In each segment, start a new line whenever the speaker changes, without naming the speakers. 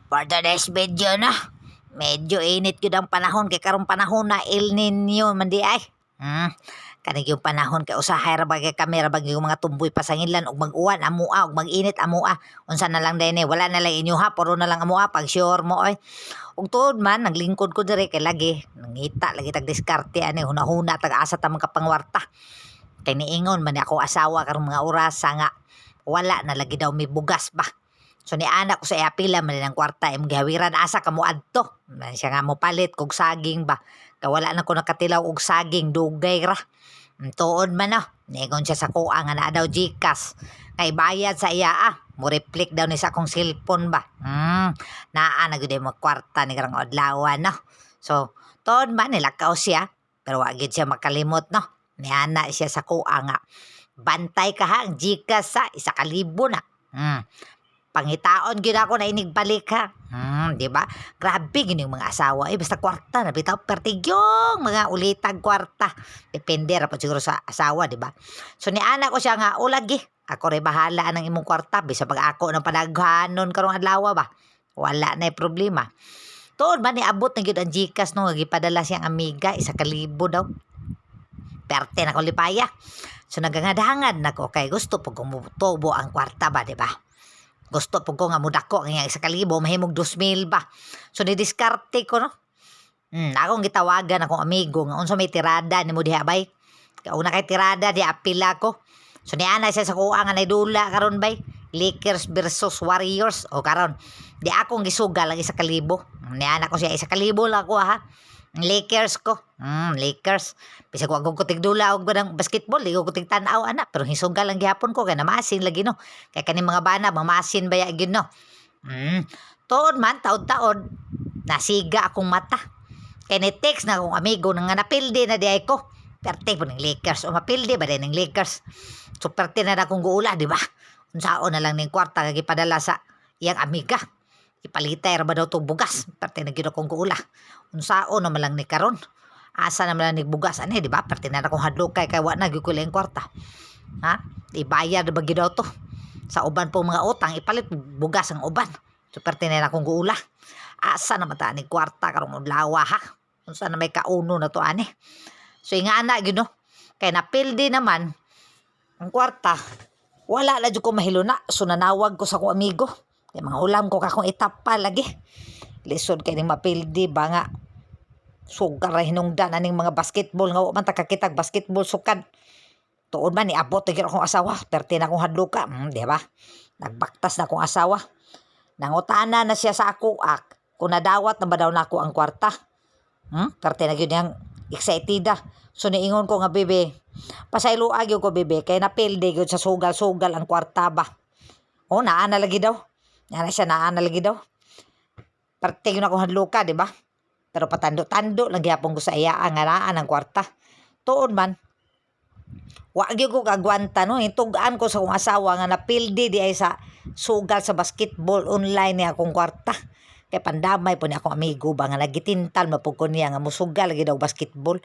For today's video na, medyo init yun ang panahon kay karong panahon na El Nino man di ay. Kanig yung panahon kay usahay ra bagay kamera bagay yung mga tumboy pasangilan og mag-uwan amua og mag-init amua. Unsa na lang dene wala na lang inyo ha puro na lang amua pag sure mo oy. Ug tuod man naglingkod ko dire kay lagi nangita lagi tag diskarte ani hunahuna tag asa ta man kapangwarta. Kay niingon man ako asawa karong mga oras nga wala na lagi daw may bugas ba. So ni anak ko sa iapila man ang kwarta imong gihawiran asa kamo adto. Man siya nga mo palit kog saging ba. Kawala na ko nakatilaw og saging dugay ra. Tuod man no. Niingon siya sa kuha nga na daw Gcash. Kay bayad sa iya mo reflect daw ni sa akong cellphone ba. Naa na gud mo kwarta ni karang adlaw no. So tuod man nilakaw siya pero wa gid siya makalimot no. Niana siya sa kuha nga bantay ka ha ang Gcash sa 1,000 na. Pangitaon gyud ako na inigbalik ha. Di ba? Grabe gini yung mga asawa. Basta kwarta na bitaw pertigyong mga ulitag kwarta. Depende ra pa siguro sa asawa, di ba? So ni anak ko siya nga ulagi. Ako ray bahala nang imong kwarta bisa pag ako nang padaghanon karong adlaw ba. Wala na problema. Tuod man niabot na gyud ang Gcash no gipadala siyang amiga 1,000 daw. Perte na ko lipaya. So nagangad-hangad na ko kay gusto pag kumutubo ang kwarta ba, di ba? Gusto po ko nga mudako nga 1,000 mahimog 2,000 ba. So nidiskarte ko no. Akong gitawagan akong amigo nga unsa may tirada nimo diha bay. Kauna kay tirada di apila ko. So niana siya sa kuha nga naidula karon bay. Lakers versus Warriors o karon. Di akong gisugal ang 1,000. Niana ko siya 1,000 lang ko ha. Lakers ko. Lakers. Bisag wag ko tigdula og badang basketball, di ko tig tan-aw ana, pero hisugal lang gihapon ko kay namasin lagi no. Kay kani mga bana mamasin baya gyud no. Tuod man taod-taod nasiga akong mata. Kay ni text na akong amigo nga napildi na di ay ko. Perte po ng Lakers o mapildi ba din ng Lakers. So perte na akong guula, di ba? Unsaon na lang ning kwarta nga gipadala sa iyang amiga. Ipalitay ra ba daw tong bugas? Perte na gyud akong guula. Unsaon naman lang ni karon? Asa naman lang ni bugas ani, di ba? Perte na akong hadlokay kay wa na gyud ko lang kwarta. Ha? Ibayad ba gyud daw to? Sa uban po mga utang ipalit bugas ang uban. So perte na akong guula. Asa naman ta ni kwarta karong adlaw ha? Unsa na may kauno na to ani? So ingana gyud no. Kay napildi naman ang kwarta. Wala na jud ko mahiluna. So nanawag ko sa akong amigo. Kay mga ulam ko kakong itapa lagi. Lisod kay ning mapildi ba nga. Sugar ra hinungdan aning mga basketball nga man ta kakitag basketball sukad. Tuod man niabot gyud akong asawa. Perte na akong hadluka, di ba? Nagbaktas na akong asawa. Nangutana na siya sa ako kung nadawat na ba daw nako ang kwarta. Perte na gyud yang excited. So niingon ko nga bebe, pasaylo agyo ko bebe kay napildi gyud sa sugal-sugal ang kwarta ba. O naa na lagi daw. Yana siya naa na lagi daw. Parte yun ako hadluka, di ba? Pero patando-tando lang gyapon ko sa iya ang naan ang kwarta. Tuod man, wa gyud ko kagwanta no, itugaan ko sa akong asawa nga napildi di ay sa sugal sa basketball online ni akong kwarta. Kay pandamay po ni akong amigo ba nga nagitintal mapug ko niya nga musugal lagi daw basketball.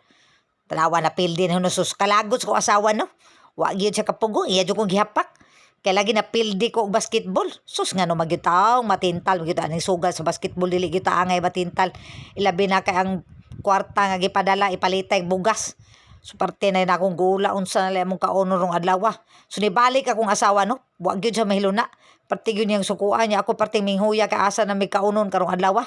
Tanawa napildi na hunusos kalagot sa akong asawa no. Wa gyud siya kapugo, iya jud kong gihapak. Kaya lagi na pildi ko og basketball. Sus nga no magitaw, matintal. Magitaw aning sugal sa basketball. Dili kita angay matintal. Ilabi na kay ang kwarta nga gipadala ipalitay bugas. So parte na akong gula. Unsa na lang mong kauno rong adlaw. So nibalik akong asawa no. Buwag yun sa mahiluna. Parte yun yung sukuan niya. Ako parte minghuya ka asa na may kaunon karong adlaw.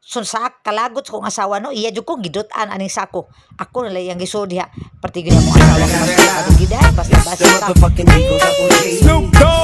So sa kalagot sa kong asawa no. Iya jud ko gidutan aning sako. Ako na lang yung gisod diha. Parte yun yung asawa. Basta basta.
Snoop Dogg.